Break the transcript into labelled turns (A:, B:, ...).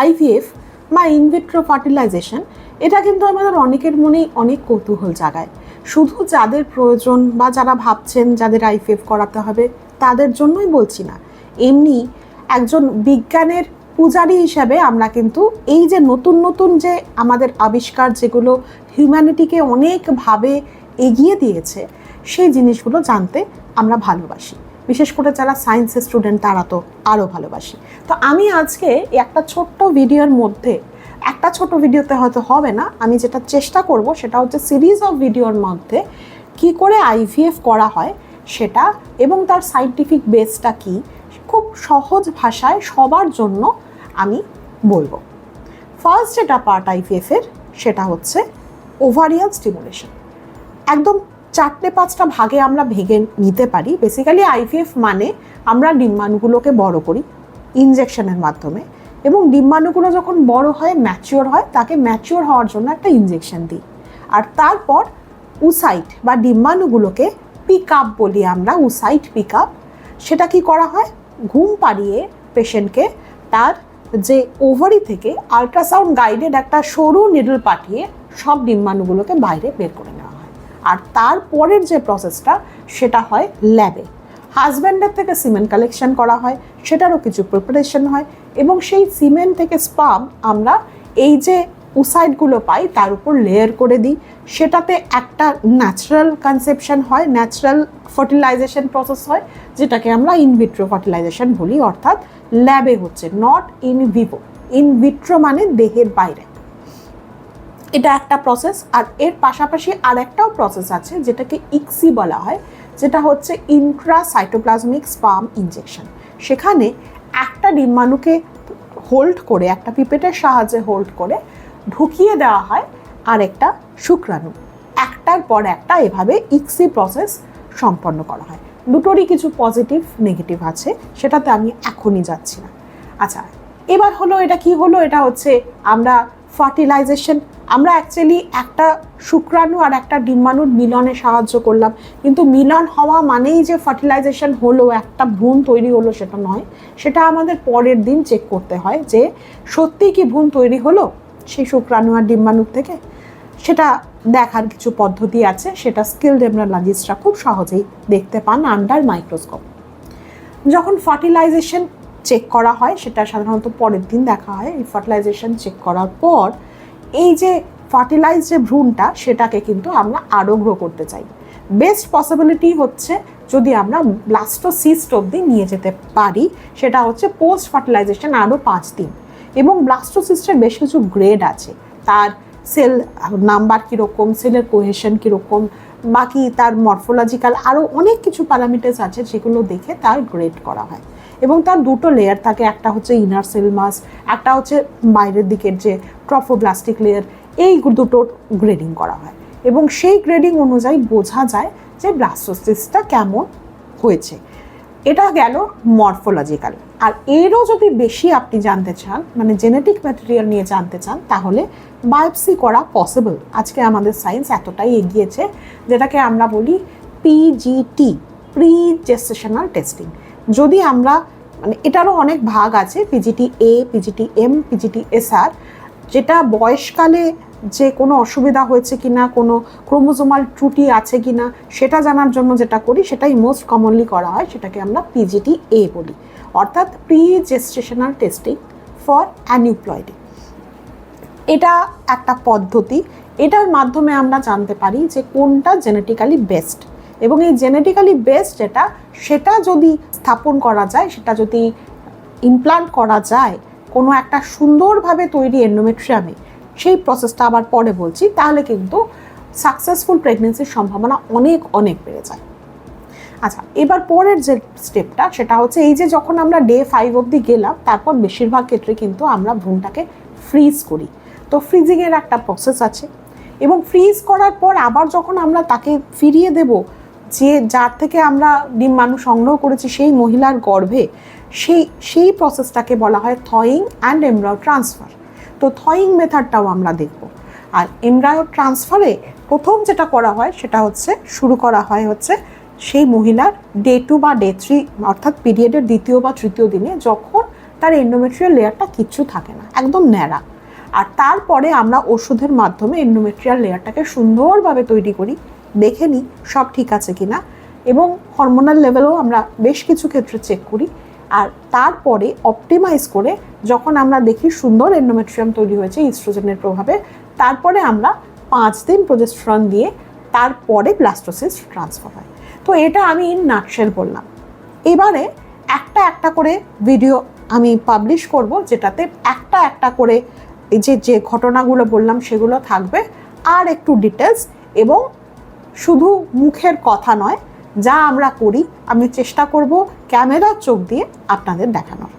A: IVF বা in vitro fertilisation, এটা কিন্তু আমাদের অনেকের মনেই অনেক কৌতূহল জাগায়। শুধু যাদের প্রয়োজন বা যারা ভাবছেন যাদের আইভিএফ করাতে হবে তাদের জন্যই বলছি না, এমনি একজন বিজ্ঞানের পূজারী হিসাবে আমরা কিন্তু এই যে নতুন নতুন যে আমাদের আবিষ্কার যেগুলো হিউম্যানিটিকে অনেকভাবে এগিয়ে দিয়েছে সেই জিনিসগুলো জানতে আমরা ভালোবাসি। বিশেষ করে যারা সায়েন্সের স্টুডেন্ট তারা তো আরও ভালোবাসি। তো আমি আজকে একটা ছোট্ট ভিডিওর মধ্যে, একটা ছোট ভিডিওতে হয়তো হবে না, আমি যেটা চেষ্টা করব সেটা হচ্ছে সিরিজ অফ ভিডিওর মধ্যে কি করে আইভিএফ করা হয় সেটা এবং তার সায়েন্টিফিক বেসটা কি খুব সহজ ভাষায় সবার জন্য আমি বলবো। ফার্স্ট যেটা পার্ট আইভিএফের সেটা হচ্ছে ওভারিয়ান স্টিমুলেশন। একদম 4-5টা ভাগে আমরা ভেঙে নিতে পারি। বেসিক্যালি আইভিএফ মানে আমরা ডিম্বাণুগুলোকে বড় করি ইনজেকশনের মাধ্যমে, এবং ডিম্বাণুগুলো যখন বড় হয় ম্যাচিওর হয় তাকে ম্যাচিওর হওয়ার জন্য একটা ইনজেকশন দিই, আর তারপর উসাইট বা ডিম্বাণুগুলোকে পিক আপ বলি আমরা, উসাইট পিক আপ। সেটা কি করা হয়, ঘুম পাড়িয়ে পেশেন্টকে তার যে ওভারি থেকে আল্ট্রাসাউন্ড গাইডেড একটা সরু নিডল পাঠিয়ে সব ডিম্বাণুগুলোকে বাইরে বের করে নেওয়া হয়। আর তারপরের যে প্রসেসটা সেটা হয় ল্যাবে। হাজব্যান্ডের থেকে সিমেন্ট কালেকশন করা হয়, সেটারও কিছু প্রিপারেশন হয়, এবং সেই সিমেন্ট থেকে স্পার্ম আমরা এই যে উসাইডগুলো পাই তার উপর লেয়ার করে দিই। সেটাতে একটা ন্যাচারাল কনসেপশন হয়, ন্যাচারাল ফার্টিলাইজেশন প্রসেস হয়, যেটাকে আমরা ইনভিট্রো ফার্টিলাইজেশন বলি, অর্থাৎ ল্যাবে হচ্ছে, নট ইন ভিভো। ইনভিট্রো মানে দেহের বাইরে। এটা একটা প্রসেস। আর এর পাশাপাশি আর একটাও প্রসেস আছে যেটাকে ইক্সি বলা হয়, যেটা হচ্ছে ইন্ট্রাসাইটোপ্লাজমিক স্পার্ম ইনজেকশন। সেখানে একটা ডিম্বাণুকে হোল্ড করে, একটা পিপেটের সাহায্যে হোল্ড করে ঢুকিয়ে দেওয়া হয় আরেকটা শুক্রাণু, একটার পর একটা এভাবে ইক্সি প্রসেস সম্পন্ন করা হয়। দুটোরই কিছু পজিটিভ নেগেটিভ আছে, সেটাতে আমি এখনই যাচ্ছি না। আচ্ছা, এবার হলো এটা কি হলো, এটা হচ্ছে আমরা ফার্টিলাইজেশন। আমরা অ্যাকচুয়ালি একটা শুক্রাণু আর একটা ডিম্বাণুর মিলনে সাহায্য করলাম, কিন্তু মিলন হওয়া মানেই যে ফার্টিলাইজেশন হলো, একটা ভ্রূণ তৈরি হলো সেটা নয়। সেটা আমাদের পরের দিন চেক করতে হয় যে সত্যিই কি ভ্রূণ তৈরি হলো সেই শুক্রাণু আর ডিম্বাণুর থেকে। সেটা দেখার কিছু পদ্ধতি আছে, সেটা স্কিলড এমব্রিওলজিস্টরা খুব সহজেই দেখতে পান আন্ডার মাইক্রোস্কোপ। যখন ফার্টিলাইজেশন চেক করা হয় সেটা সাধারণত পরের দিন দেখা হয়। এই ফার্টিলাইজেশন চেক করার পর এই যে ফার্টিলাইজ যে ভ্রূণটা সেটাকে কিন্তু আমরা আরও গ্রো করতে চাই। বেস্ট পসিবিলিটি হচ্ছে যদি আমরা ব্লাস্টোসিস্ট অবধি নিয়ে যেতে পারি, সেটা হচ্ছে পোস্ট ফার্টিলাইজেশন আরও 5 দিন। এবং ব্লাস্টোসিস্টের বেশ কিছু গ্রেড আছে, তার সেল নাম্বার কীরকম, সেলের কোহেশন কীরকম, বাকি তার মরফোলজিক্যাল আরও অনেক কিছু প্যারামিটার্স আছে যেগুলো দেখে তার গ্রেড করা হয়। এবং তার দুটো লেয়ার থাকে, একটা হচ্ছে ইনার সেল মাস, একটা হচ্ছে বাইরের দিকের যে ট্রফোব্লাস্টিক লেয়ার। এই দুটোর গ্রেডিং করা হয় এবং সেই গ্রেডিং অনুযায়ী বোঝা যায় যে ব্লাস্টোসিস্টটা কেমন হয়েছে। এটা গেল মরফোলজিক্যাল। আর এরও যদি বেশি আপনি জানতে চান, মানে জেনেটিক ম্যাটেরিয়াল নিয়ে জানতে চান, তাহলে বায়োপসি করা পসিবল। আজকে আমাদের সায়েন্স এতটাই এগিয়েছে, যেটাকে আমরা বলি পিজিটি, প্রি জেস্টেশনাল টেস্টিং। যদি আমরা মানে এটারও অনেক ভাগ আছে, পিজিটি এ, পিজিটি এম, পিজিটি এসআর, যেটা বয়সকালে যে কোনো অসুবিধা হয়েছে কিনা, কোনো ক্রোমোজোমাল ত্রুটি আছে কিনা সেটা জানার জন্য যেটা করি সেটাই মোস্ট কমনলি করা হয়, সেটাকে আমরা পিজিটি এ বলি, অর্থাৎ প্রি জেস্টেশনাল টেস্টিং ফর অ্যানিউপ্লয়েডি। এটা একটা পদ্ধতি, এটার মাধ্যমে আমরা জানতে পারি যে কোনটা জেনেটিক্যালি বেস্ট। এবং এই জেনেটিক্যালি বেস্ট যেটা, সেটা যদি স্থাপন করা যায়, সেটা যদি ইমপ্লান্ট করা যায় কোনো একটা সুন্দরভাবে তৈরি এন্ডোমেট্রিয়ামে, সেই প্রসেসটা আবার পরে বলছি, তাহলে কিন্তু সাকসেসফুল প্রেগনেন্সির সম্ভাবনা অনেক অনেক বেড়ে যায়। আচ্ছা, এবার পরের যে স্টেপটা সেটা হচ্ছে এই যে যখন আমরা ডে 5 অবধি গেলাম, তারপর বেশিরভাগ ক্ষেত্রে কিন্তু আমরা ভ্রূণটাকে ফ্রিজ করি। তো ফ্রিজিংয়ের একটা প্রসেস আছে, এবং ফ্রিজ করার পর আবার যখন আমরা তাকে ফিরিয়ে দেব যে যার থেকে আমরা ডিম্বাণু সংগ্রহ করেছি সেই মহিলার গর্ভে, সেই প্রসেসটাকে বলা হয় থয়িং অ্যান্ড এমব্রায়ো ট্রান্সফার। তো থয়িং মেথডটাও আমরা দেখব। আর এমব্রায়ো ট্রান্সফারে প্রথম যেটা করা হয় সেটা হচ্ছে শুরু করা হয় হচ্ছে সেই মহিলার ডে 2 বা ডে 3, অর্থাৎ পিরিয়ডের দ্বিতীয় বা তৃতীয় দিনে, যখন তার এন্ডোমেট্রিয়াল লেয়ারটা কিচ্ছু থাকে না, একদম ন্যাড়া। আর তারপরে আমরা ওষুধের মাধ্যমে এন্ডোমেট্রিয়াল লেয়ারটাকে সুন্দরভাবে তৈরি করি, দেখে নিই সব ঠিক আছে কিনা, এবং হরমোনাল লেভেলও আমরা বেশ কিছু ক্ষেত্রে চেক করি। আর তারপরে অপটিমাইজ করে যখন আমরা দেখি সুন্দর এন্ডোমেট্রিয়াম তৈরি হয়েছে ইস্ট্রোজেনের প্রভাবে, তারপরে আমরা 5 দিন প্রোজেস্টেরন দিয়ে তারপরে ব্লাস্টোসিস্ট ট্রান্সফার হয়। তো এটা আমি ইন নাটশেল বললাম। এবারে একটা একটা করে ভিডিও আমি পাবলিশ করব, যেটাতে একটা একটা করে এই যে ঘটনাগুলো বললাম সেগুলো থাকবে, আর একটু ডিটেলস, এবং শুধু মুখের কথা নয়, যা আমরা করি আমি চেষ্টা করব ক্যামেরার চোখ দিয়ে আপনাদের দেখানোর।